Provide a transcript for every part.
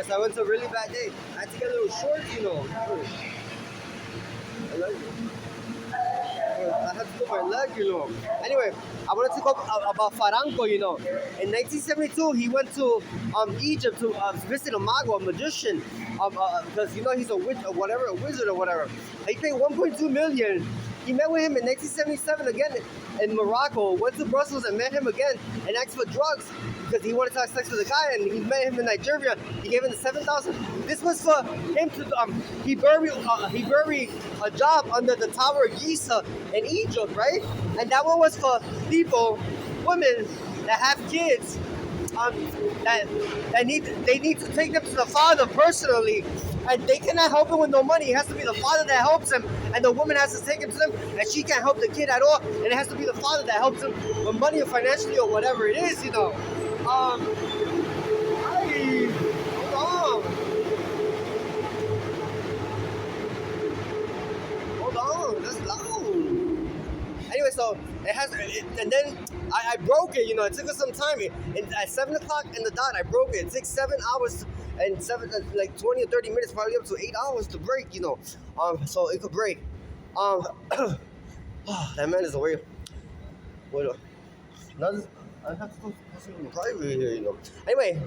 So I went to a really bad day. I had to get a little shorts, I like it. I had to put my leg, Anyway, I want to talk about Faranko, In 1972, he went to Egypt to visit a mago, a magician, because he's a witch or whatever, a wizard or whatever. He paid 1.2 million. He met with him in 1977 again in Morocco. Went to Brussels and met him again and asked for drugs because he wanted to have sex with a guy. And he met him in Nigeria. He gave him the 7,000. This was for him to he buried a job under the Tower of Giza in Egypt, right? And that one was for people, women that have kids. They need to take them to the father personally, and they cannot help him with no money. It has to be the father that helps him, and the woman has to take him to them, and she can't help the kid at all, and it has to be the father that helps him with money or financially or whatever it is, Hold on, that's loud. Anyway, so it has, and then I broke it. It took us some time. At 7 o'clock in the dot, I broke it. It takes 7 hours and 20 or 30 minutes, probably up to 8 hours to break. So it could break. That man is away. Wait, I have to go in private here. Anyway,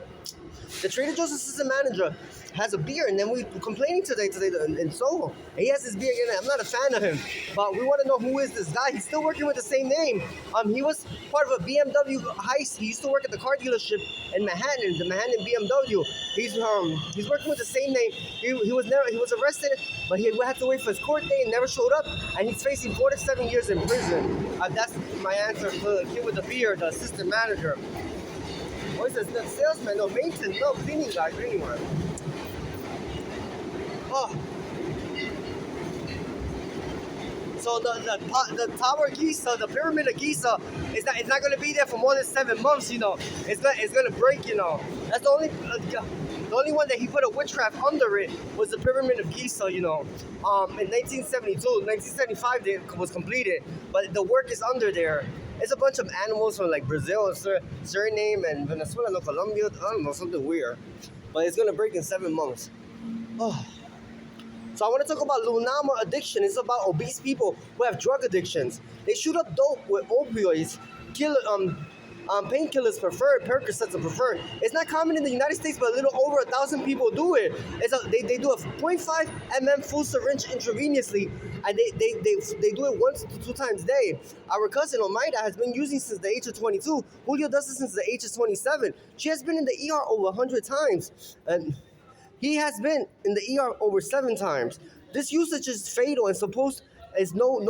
the Trader Joe's assistant manager has a beer, and then we were complaining today in Soho. And he has this beer again. I'm not a fan of him, but we want to know who is this guy. He's still working with the same name. He was part of a BMW heist. He used to work at the car dealership in Manhattan, the Manhattan BMW. He's working with the same name. He was arrested, but he had to wait for his court date and never showed up. And he's facing 4 to 7 years in prison. That's my answer to the kid with the beer, the assistant manager. What is this? The salesman? No, maintenance? No, cleaning guy, cleaning one. Oh. So the Tower of Giza, the Pyramid of Giza, it's not going to be there for more than 7 months. It's going to break. That's the only one that he put a witchcraft under it was the Pyramid of Giza. In 1972, 1975 it was completed, but the work is under there. It's a bunch of animals from like Brazil, Suriname, and Venezuela, no, Colombia. I don't know, something weird. But it's gonna break in 7 months. Oh. So I want to talk about Lunama addiction. It's about obese people who have drug addictions. They shoot up dope with opioids, painkillers preferred, Percocets are preferred. It's not common in the United States, but a little over 1,000 people do it. They do a 0.5 mm full syringe intravenously, and they do it 1 to 2 times a day. Our cousin Omaida has been using since the age of 22. Julio does it since the age of 27. She has been in the ER over 100 times, and he has been in the ER over 7 times. This usage is fatal and no.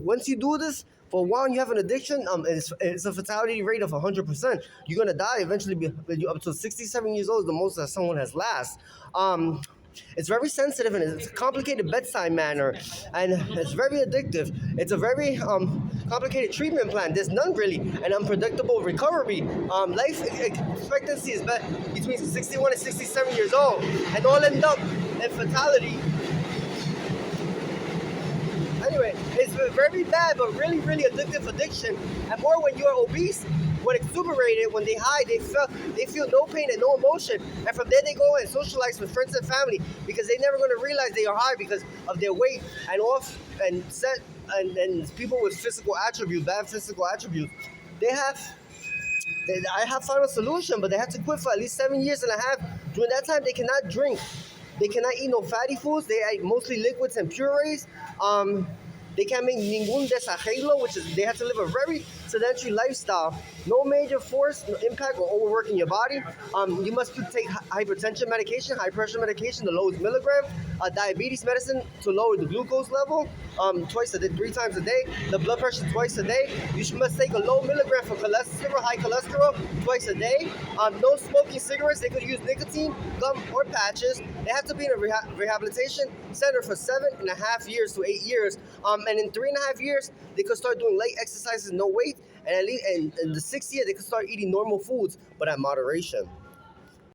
Once you do this, for a while you have an addiction, it's a fatality rate of 100%. You're going to die eventually, up to 67 years old is the most that someone has last. It's very sensitive and it's a complicated bedside manner, and it's very addictive. It's a very complicated treatment plan. There's none really, and unpredictable recovery. Life expectancy is between 61 and 67 years old, and all end up in fatality. Anyway, it's very bad, but really, really addictive addiction, and more when you are obese. When exuberated, when they high, they feel no pain and no emotion, and from there they go and socialize with friends and family because they're never going to realize they are high because of their weight and and people with bad physical attributes. I have found a solution, but they have to quit for at least 7 years and a half. During that time, they cannot drink, they cannot eat no fatty foods. They eat mostly liquids and purees. They can't make ningún desarreglo, which is they have to live a very sedentary lifestyle. No major force, no impact, or overworking your body. You must take hypertension medication, high pressure medication, the lowest milligram, diabetes medicine to lower the glucose level, twice a day, 3 times a day. The blood pressure twice a day. You must take a low milligram for cholesterol, high cholesterol, twice a day. No smoking cigarettes. They could use nicotine, gum, or patches. They have to be in a rehabilitation center for 7.5 years to 8 years. And in 3.5 years, they could start doing light exercises, no weight, and at least in the 6th year, they could start eating normal foods, but at moderation.